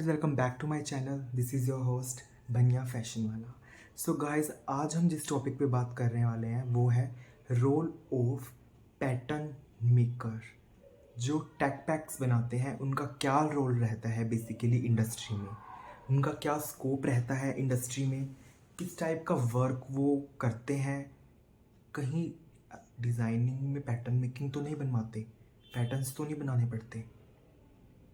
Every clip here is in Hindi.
Guys welcome back to my channel. This is your host Baniya Fashion Wala. So guys आज हम जिस टॉपिक पे बात करने वाले हैं वो है रोल ऑफ पैटर्न मेकर। जो टैग पैक्स बनाते हैं उनका क्या रोल रहता है बेसिकली इंडस्ट्री में, उनका क्या स्कोप रहता है इंडस्ट्री में, किस टाइप का वर्क वो करते हैं। कहीं डिज़ाइनिंग में पैटर्न मेकिंग तो नहीं बनवाते, पैटर्न्स तो नहीं बनाने पड़ते,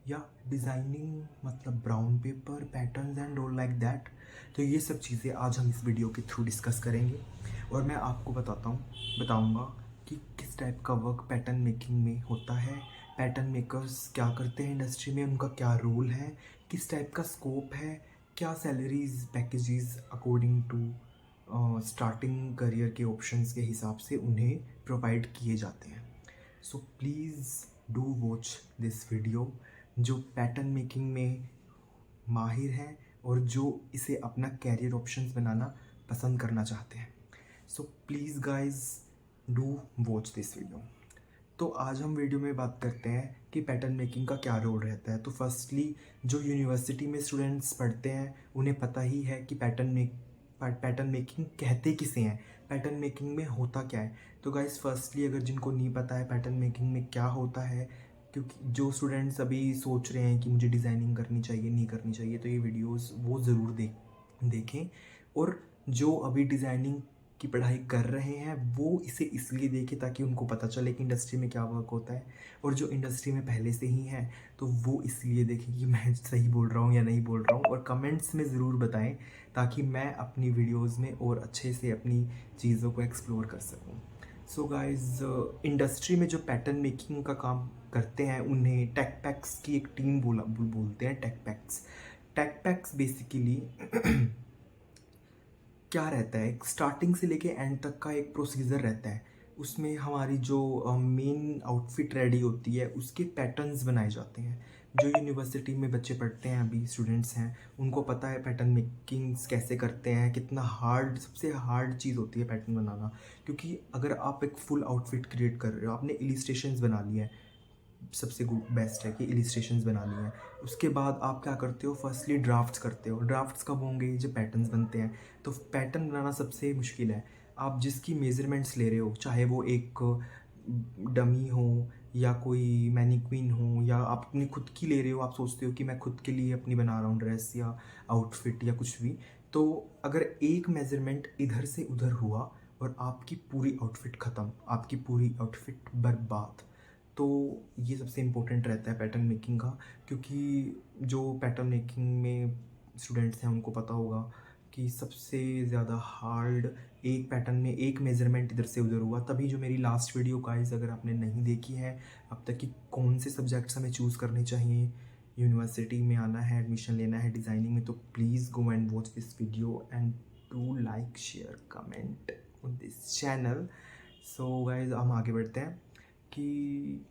या डिज़ाइनिंग मतलब brown paper patterns and all like that. तो ये सब चीज़ें आज हम इस वीडियो के थ्रू डिस्कस करेंगे और मैं आपको बताऊंगा कि किस टाइप का वर्क पैटर्न मेकिंग में होता है, पैटर्न मेकर्स क्या करते हैं इंडस्ट्री में, उनका क्या रोल है, किस टाइप का स्कोप है, क्या salaries packages according to starting career के ऑप्शंस के हिसाब से उन्हें प्रोवाइड किए जाते हैं। So please do watch this video. जो पैटर्न मेकिंग में माहिर हैं और जो इसे अपना कैरियर ऑप्शंस बनाना पसंद करना चाहते हैं, so please guys do watch this video. तो आज हम वीडियो में बात करते हैं कि पैटर्न मेकिंग का क्या रोल रहता है। तो फर्स्टली जो यूनिवर्सिटी में स्टूडेंट्स पढ़ते हैं उन्हें पता ही है कि पैटर्न मेकिंग कहते किसे हैं, पैटर्न मेकिंग में होता क्या है। तो गाइस फर्स्टली अगर जिनको नहीं पता है पैटर्न मेकिंग में क्या होता है, क्योंकि जो स्टूडेंट्स अभी सोच रहे हैं कि मुझे डिज़ाइनिंग करनी चाहिए नहीं करनी चाहिए, तो ये वीडियोस वो ज़रूर देखें। और जो अभी डिज़ाइनिंग की पढ़ाई कर रहे हैं वो इसे इसलिए देखें ताकि उनको पता चले कि इंडस्ट्री में क्या वर्क होता है। और जो इंडस्ट्री में पहले से ही हैं तो वो इसलिए देखें कि मैं सही बोल रहा हूँ या नहीं बोल रहा हूँ, और कमेंट्स में ज़रूर बताएं ताकि मैं अपनी वीडियोज़ में और अच्छे से अपनी चीज़ों को एक्सप्लोर कर सकूँ। सो गाइज इंडस्ट्री में जो पैटर्न मेकिंग का काम करते हैं उन्हें टैग पैक्स की एक टीम बोलते हैं। टैग पैक्स बेसिकली क्या रहता है, एक स्टार्टिंग से लेके एंड तक का एक प्रोसीजर रहता है। उसमें हमारी जो मेन आउटफिट रेडी होती है उसके पैटर्न्स बनाए जाते हैं। जो यूनिवर्सिटी में बच्चे पढ़ते हैं, अभी स्टूडेंट्स हैं, उनको पता है पैटर्न मेकिंग्स कैसे करते हैं, कितना हार्ड, सबसे हार्ड चीज़ होती है पैटर्न बनाना। क्योंकि अगर आप एक फुल आउटफिट क्रिएट कर रहे हो, आपने इलिस्ट्रेशंस बना लिए हैं, सबसे बेस्ट है कि इलिस्ट्रेशंस बना ली हैं, उसके बाद आप क्या करते हो, फर्स्टली ड्राफ्ट्स करते हो। ड्राफ्ट्स कब होंगे, जब पैटर्न्स बनते हैं। तो पैटर्न बनाना सबसे मुश्किल है। आप जिसकी मेजरमेंट्स ले रहे हो, चाहे वो एक डमी हो या कोई मैनिक्विन हो या आप अपनी खुद की ले रहे हो, आप सोचते हो कि मैं खुद के लिए अपनी बना रहा हूँ ड्रेस या आउटफिट या कुछ भी, तो अगर एक मेजरमेंट इधर से उधर हुआ और आपकी पूरी आउटफिट ख़त्म, आपकी पूरी आउटफिट बर्बाद। तो ये सबसे इम्पोर्टेंट रहता है पैटर्न मेकिंग का, क्योंकि जो पैटर्न मेकिंग में स्टूडेंट्स हैं उनको पता होगा कि सबसे ज़्यादा हार्ड एक पैटर्न में एक मेज़रमेंट इधर से उधर हुआ। तभी जो मेरी लास्ट वीडियो गाइस अगर आपने नहीं देखी है अब तक कि कौन से सब्जेक्ट्स हमें चूज़ करने चाहिए, यूनिवर्सिटी में आना है, एडमिशन लेना है डिज़ाइनिंग में, तो please go and watch this video and do like share comment on this channel. So guys हम आगे बढ़ते हैं कि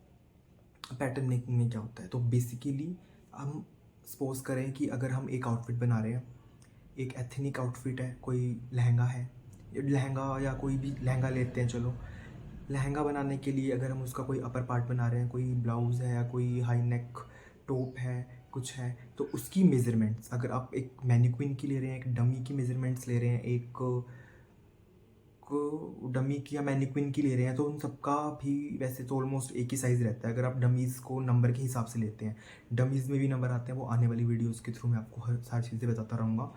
पैटर्न मेकिंग में क्या होता है। तो बेसिकली हम सपोज करें कि अगर हम एक आउटफिट बना रहे हैं, एक एथनिक आउटफिट है, कोई लहंगा है, लहंगा या कोई भी लहंगा लेते हैं, चलो लहंगा बनाने के लिए अगर हम उसका कोई अपर पार्ट बना रहे हैं, कोई ब्लाउज़ है या कोई हाई नेक टॉप है, कुछ है, तो उसकी मेज़रमेंट्स अगर आप एक मैनिक्विन की ले रहे हैं, एक डमी की मेज़रमेंट्स ले रहे हैं, एक को डमी की या मैनिक्विन की ले रहे हैं, तो उन सबका भी वैसे तो ऑलमोस्ट एक ही साइज़ रहता है अगर आप डमीज़ को नंबर के हिसाब से लेते हैं। डमीज़ में भी नंबर आते हैं, वो आने वाली वीडियोज़ के थ्रू मैं आपको हर सारी चीज़ें बताता रहूँगा।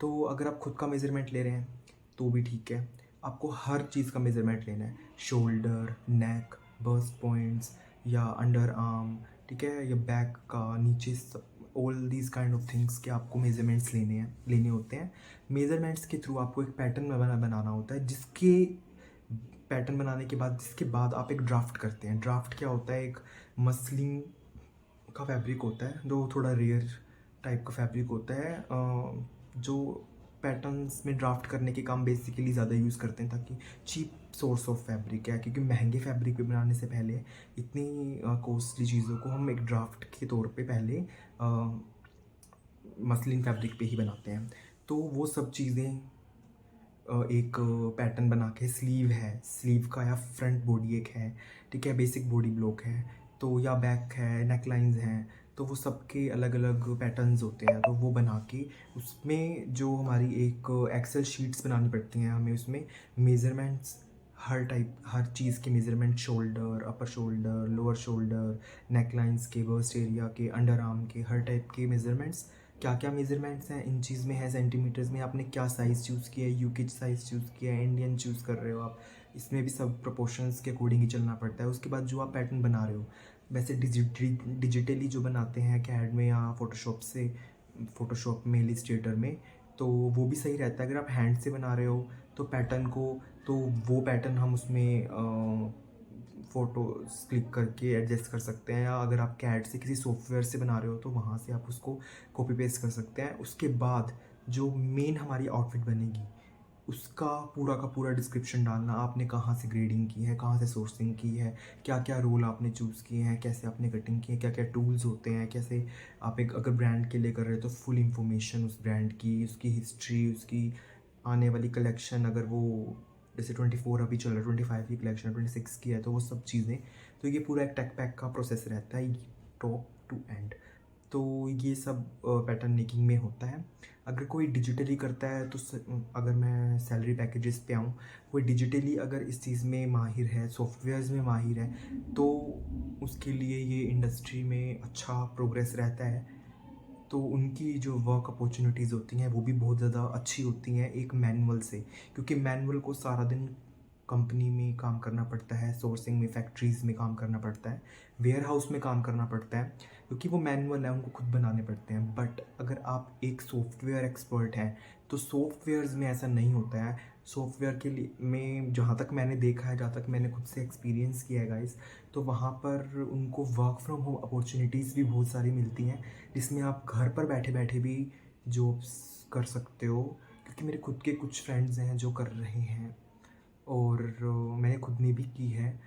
तो अगर आप खुद का मेज़रमेंट ले रहे हैं तो भी ठीक है, आपको हर चीज़ का मेज़रमेंट लेना है, शोल्डर, नेक, बस्ट पॉइंट्स या अंडर आर्म, ठीक है, या बैक का नीचे, सब all these kind of things के आपको मेज़रमेंट्स लेने होते हैं। मेज़रमेंट्स के थ्रू आपको एक पैटर्न बनाना होता है, जिसके पैटर्न बनाने के बाद जिसके बाद आप एक ड्राफ्ट करते हैं। ड्राफ्ट क्या होता है, एक मसलिन का फैब्रिक होता है जो थोड़ा रेयर टाइप का फैब्रिक होता है, जो पैटर्न्स में ड्राफ्ट करने के काम बेसिकली ज़्यादा यूज़ करते हैं ताकि चीप सोर्स ऑफ फैब्रिक है, क्योंकि महंगे फैब्रिक पे बनाने से पहले इतनी कॉस्टली चीज़ों को हम एक ड्राफ्ट के तौर पे पहले मसलिन फैब्रिक पे ही बनाते हैं। तो वो सब चीज़ें एक पैटर्न बना के, स्लीव है, स्लीव का या फ्रंट बॉडी एक है, ठीक है, बेसिक बॉडी ब्लॉक है, तो या बैक है, नेक लाइंस हैं, तो वो सबके अलग अलग पैटर्न्स होते हैं, तो वो बना के उसमें जो हमारी एक एक्सेल शीट्स बनानी पड़ती हैं हमें, उसमें मेज़रमेंट्स हर चीज़ के measurement, shoulder, upper shoulder, lower shoulder, neck lines के, बस्ट एरिया के, अंडर आर्म के, हर टाइप के मेज़रमेंट्स, क्या क्या मेज़रमेंट्स हैं, इंचज़ में है, सेंटीमीटर्स में, आपने क्या साइज़ चूज़ किया है, यूके साइज़ चूज़ किया है, इंडियन चूज़ कर रहे हो आप, इसमें भी सब प्रोपोर्शंस के अकॉर्डिंग ही चलना पड़ता है। उसके बाद जो आप पैटर्न बना रहे हो, वैसे डिजिटली जो बनाते हैं कैड में या फ़ोटोशॉप में, इलस्ट्रेटर में, तो वो भी सही रहता है। अगर आप हैंड से बना रहे हो तो पैटर्न को, तो वो पैटर्न हम उसमें फ़ोटोज़ क्लिक करके एडजस्ट कर सकते हैं, या अगर आप कैड से किसी सॉफ्टवेयर से बना रहे हो तो वहाँ से आप उसको कॉपी पेस्ट कर सकते हैं। उसके बाद जो मेन हमारी आउटफिट बनेगी, उसका का पूरा डिस्क्रिप्शन डालना, आपने कहाँ से ग्रेडिंग की है, कहाँ से सोर्सिंग की है, क्या क्या रोल आपने चूज़ किए हैं, कैसे आपने कटिंग की है, क्या क्या टूल्स होते हैं, कैसे आप एक अगर ब्रांड के लिए कर रहे हो तो फुल इंफॉर्मेशन उस ब्रांड की, उसकी हिस्ट्री, उसकी आने वाली कलेक्शन, अगर वो जैसे 24 अभी चल रहा है, 25 की कलेक्शन 26 की है, तो वो सब चीज़ें, तो ये पूरा एक टेक पैक का प्रोसेस रहता है टॉप टू एंड। तो ये सब पैटर्न मेकिंग में होता है। अगर कोई डिजिटली करता है तो अगर मैं सैलरी पैकेजेस पे आऊँ, कोई डिजिटली अगर इस चीज़ में माहिर है, सॉफ्टवेयर्स में माहिर है, तो उसके लिए ये इंडस्ट्री में अच्छा प्रोग्रेस रहता है। तो उनकी जो वर्क अपॉर्चुनिटीज़ होती हैं वो भी बहुत ज़्यादा अच्छी होती हैं एक मैनुअल से, क्योंकि मैनुअल को सारा दिन कंपनी में काम करना पड़ता है, सोर्सिंग में, फैक्ट्रीज़ में काम करना पड़ता है, वेयर हाउस में काम करना पड़ता है, क्योंकि वो मैनुअल है, उनको खुद बनाने पड़ते हैं। बट अगर आप एक सॉफ्टवेयर एक्सपर्ट हैं तो सॉफ्टवेयर्स में ऐसा नहीं होता है। सॉफ्टवेयर के लिए में जहाँ तक मैंने देखा है, जहाँ तक मैंने खुद से एक्सपीरियंस किया है गाइस, तो वहाँ पर उनको वर्क फ्रॉम होम अपॉर्चुनिटीज़ भी बहुत सारी मिलती हैं, जिसमें आप घर पर बैठे बैठे भी जॉब्स कर सकते हो। क्योंकि मेरे खुद के कुछ फ्रेंड्स हैं जो कर रहे हैं, और मैंने खुद ने भी की है,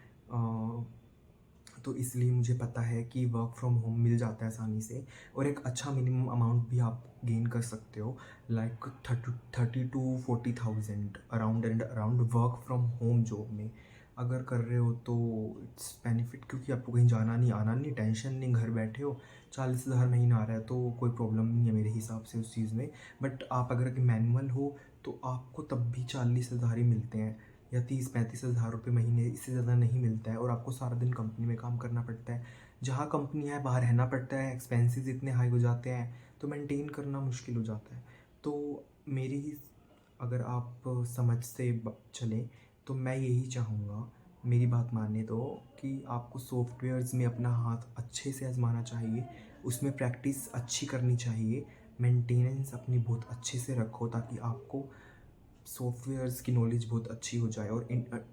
तो इसलिए मुझे पता है कि वर्क फ्रॉम होम मिल जाता है आसानी से, और एक अच्छा मिनिमम अमाउंट भी आप गेन कर सकते हो, like 30 to 40,000 around and around work from home job में अगर कर रहे हो तो इट्स बेनिफिट, क्योंकि आपको कहीं जाना नहीं, आना नहीं, टेंशन नहीं, घर बैठे हो, 40,000 महीना आ रहा है तो कोई प्रॉब्लम नहीं है मेरे हिसाब से उस चीज़ में। बट आप अगर मैनुअल हो तो आपको तब भी 40,000 ही मिलते हैं, या 30-35 हज़ार रुपये महीने, इससे ज़्यादा नहीं मिलता है, और आपको सारा दिन कंपनी में काम करना पड़ता है। जहाँ कंपनी है वहाँ रहना पड़ता है, एक्सपेंसेस इतने हाई हो जाते हैं तो मेंटेन करना मुश्किल हो जाता है। तो मेरी, अगर आप समझ से चलें तो मैं यही चाहूँगा, मेरी बात माने तो, कि आपको सॉफ्टवेयर्स में अपना हाथ अच्छे से आजमाना चाहिए, उसमें प्रैक्टिस अच्छी करनी चाहिए, मेंटेनेंस अपनी बहुत अच्छे से रखो, ताकि आपको सॉफ्टवेयर्स की नॉलेज बहुत अच्छी हो जाए, और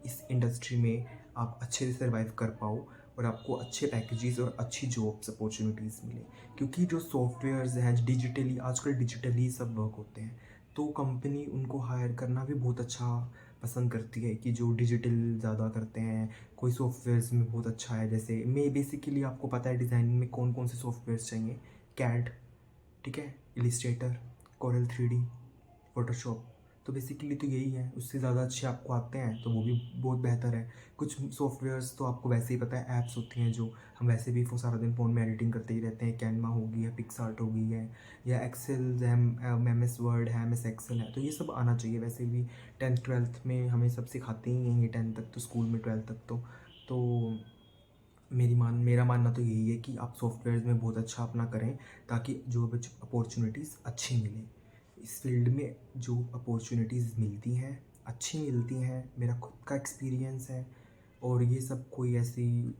इस इंडस्ट्री में आप अच्छे से सर्वाइव कर पाओ, और आपको अच्छे पैकेजेस और अच्छी जॉब्स अपॉर्चुनिटीज़ मिले। क्योंकि जो सॉफ्टवेयर्स हैं डिजिटली, आजकल डिजिटली सब वर्क होते हैं, तो कंपनी उनको हायर करना भी बहुत अच्छा पसंद करती है कि जो डिजिटल ज़्यादा करते हैं। कोई सॉफ्टवेयर्स में बहुत अच्छा है, जैसे मैं बेसिकली, आपको पता है डिज़ाइनिंग में कौन कौन से सॉफ्टवेयर्स चाहिए, कैड, ठीक है, इलिस्ट्रेटर, कोरल 3D, फ़ोटोशॉप, तो बेसिकली तो यही है। उससे ज़्यादा अच्छे आपको आते हैं तो वो भी बहुत बेहतर है। कुछ सॉफ्टवेयर्स तो आपको वैसे ही पता है, ऐप्स होती हैं जो हम वैसे भी सारा दिन फ़ोन में एडिटिंग करते ही रहते हैं, कैनवा हो गई है, पिक्सआर्ट हो गई है, या एक्सेल है, एम एस वर्ड है, एम एस एक्सेल है, तो ये सब आना चाहिए। वैसे भी 10th-12th में हमें सब सिखाते ही हैं ये, 10th तक तो स्कूल में, 12th तक तो मेरा मानना तो यही है कि आप सॉफ्टवेयर में बहुत अच्छा अपना करें, ताकि जो अपॉर्चुनिटीज़ अच्छी मिलें। इस फील्ड में जो अपॉर्चुनिटीज़ मिलती हैं, अच्छी मिलती हैं, मेरा खुद का एक्सपीरियंस है, और ये सब कोई ऐसी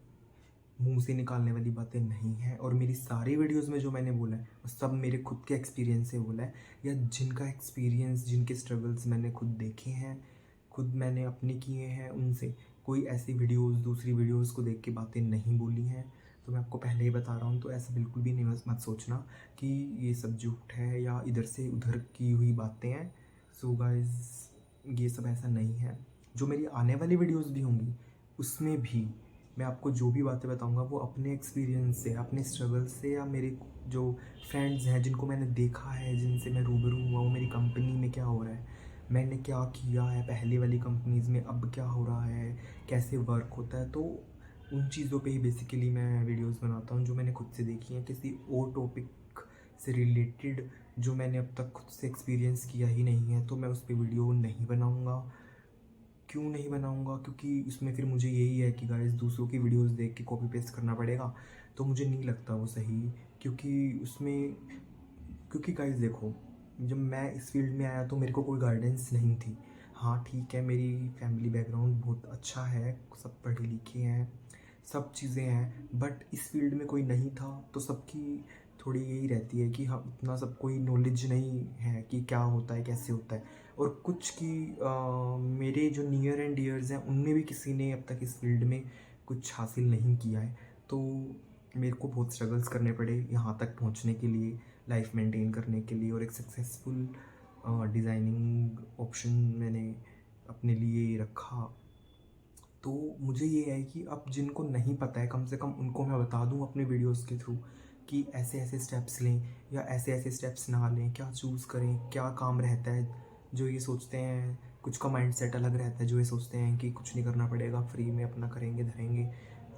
मुंह से निकालने वाली बातें नहीं हैं। और मेरी सारी वीडियोस में जो मैंने बोला है वो सब मेरे खुद के एक्सपीरियंस से बोला है, या जिनका एक्सपीरियंस, जिनके स्ट्रगल्स मैंने खुद देखे हैं, खुद मैंने अपने किए हैं, उनसे कोई ऐसी वीडियोस, दूसरी वीडियोस को देख के बातें नहीं बोली हैं। तो मैं आपको पहले ही बता रहा हूँ, तो ऐसा बिल्कुल भी नहीं मत सोचना कि ये सब झूठ है या इधर से उधर की हुई बातें हैं। सो गाइस, ये सब ऐसा नहीं है। जो मेरी आने वाली वीडियोस भी होंगी उसमें भी मैं आपको जो भी बातें बताऊंगा वो अपने एक्सपीरियंस से, अपने स्ट्रगल से, या मेरे जो फ्रेंड्स हैं जिनको मैंने देखा है, जिनसे मैं रूबरू हुआ हूँ, मेरी कंपनी में क्या हो रहा है, मैंने क्या किया है पहले वाली कंपनीज़ में, अब क्या हो रहा है, कैसे वर्क होता है, तो उन चीज़ों पे ही बेसिकली मैं वीडियोस बनाता हूँ जो मैंने खुद से देखी हैं, किसी और टॉपिक से रिलेटेड जो मैंने अब तक खुद से एक्सपीरियंस किया ही नहीं है तो मैं उस पर वीडियो नहीं बनाऊँगा। क्यों नहीं बनाऊँगा? क्योंकि उसमें फिर मुझे यही है कि गाइस दूसरों की वीडियोस देख के कॉपी पेस्ट करना पड़ेगा, तो मुझे नहीं लगता वो सही। क्योंकि उसमें क्योंकि गाइस देखो, जब मैं इस फील्ड में आया तो मेरे को कोई गाइडेंस नहीं थी। हाँ ठीक है, मेरी फैमिली बैकग्राउंड बहुत अच्छा है, सब पढ़े लिखे हैं, सब चीज़ें हैं, बट इस फील्ड में कोई नहीं था तो सबकी थोड़ी यही रहती है कि हाँ उतना सब कोई नॉलेज नहीं है कि क्या होता है कैसे होता है। और कुछ की मेरे जो नियर एंड डियर्स हैं उनमें भी किसी ने अब तक इस फील्ड में कुछ हासिल नहीं किया है, तो मेरे को बहुत स्ट्रगल्स करने पड़े यहाँ तक पहुँचने के लिए, लाइफ मेंटेन करने के लिए, और एक सक्सेसफुल डिज़ाइनिंग ऑप्शन मैंने अपने लिए रखा। तो मुझे ये है कि अब जिनको नहीं पता है कम से कम उनको मैं बता दूं अपने वीडियोस के थ्रू कि ऐसे ऐसे स्टेप्स लें या ऐसे ऐसे स्टेप्स ना लें, क्या चूज़ करें, क्या काम रहता है। जो ये सोचते हैं, कुछ का माइंडसेट अलग रहता है, जो ये सोचते हैं कि कुछ नहीं करना पड़ेगा, फ्री में अपना करेंगे धरेंगे,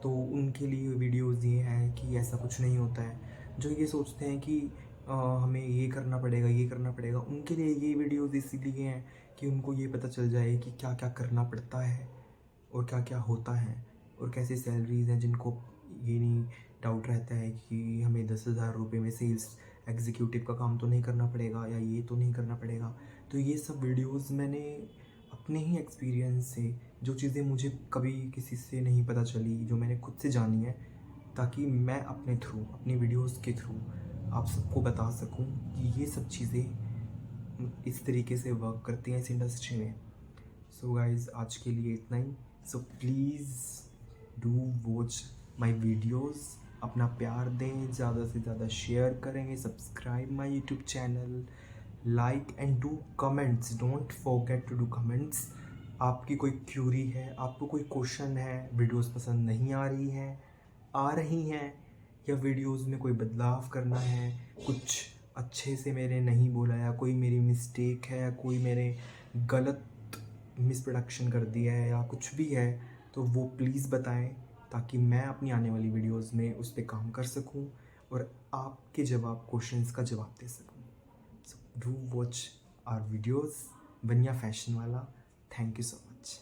तो उनके लिए वीडियोस ये हैं कि ऐसा कुछ नहीं होता है। जो ये सोचते हैं कि हमें ये करना पड़ेगा ये करना पड़ेगा, उनके लिए ये वीडियोस इसीलिए हैं कि उनको ये पता चल जाए कि क्या क्या करना पड़ता है और क्या क्या होता है और कैसी सैलरीज़ हैं। जिनको ये नहीं डाउट रहता है कि हमें 10,000 रुपये में सेल्स एग्जीक्यूटिव का काम तो नहीं करना पड़ेगा या ये तो नहीं करना पड़ेगा, तो ये सब वीडियोस मैंने अपने ही एक्सपीरियंस से, जो चीज़ें मुझे कभी किसी से नहीं पता चली, जो मैंने खुद से जानी है, ताकि मैं अपने थ्रू अपनी वीडियोस के थ्रू आप सबको बता सकूं कि ये सब चीज़ें इस तरीके से वर्क करती हैं इस इंडस्ट्री में। सो गाइज आज के लिए इतना ही। So please do watch my videos, अपना प्यार दें, ज़्यादा से ज़्यादा शेयर करें, subscribe my YouTube channel, like and do comments, don't forget to do comments. आपकी कोई क्यूरी है, आपको कोई क्वेश्चन है, वीडियोस पसंद नहीं आ रही हैं, आ रही हैं, या वीडियोस में कोई बदलाव करना है, कुछ अच्छे से मैंने नहीं बोला या कोई मेरी मिस्टेक है या कोई मेरे गलत मिसप्रोडक्शन कर दिया है या कुछ भी है, तो वो प्लीज़ बताएं ताकि मैं अपनी आने वाली वीडियोस में उस पर काम कर सकूं और आपके क्वेश्चंस का जवाब दे सकूं। So do watch our videos, Baniya Fashion Wala. Thank you so much.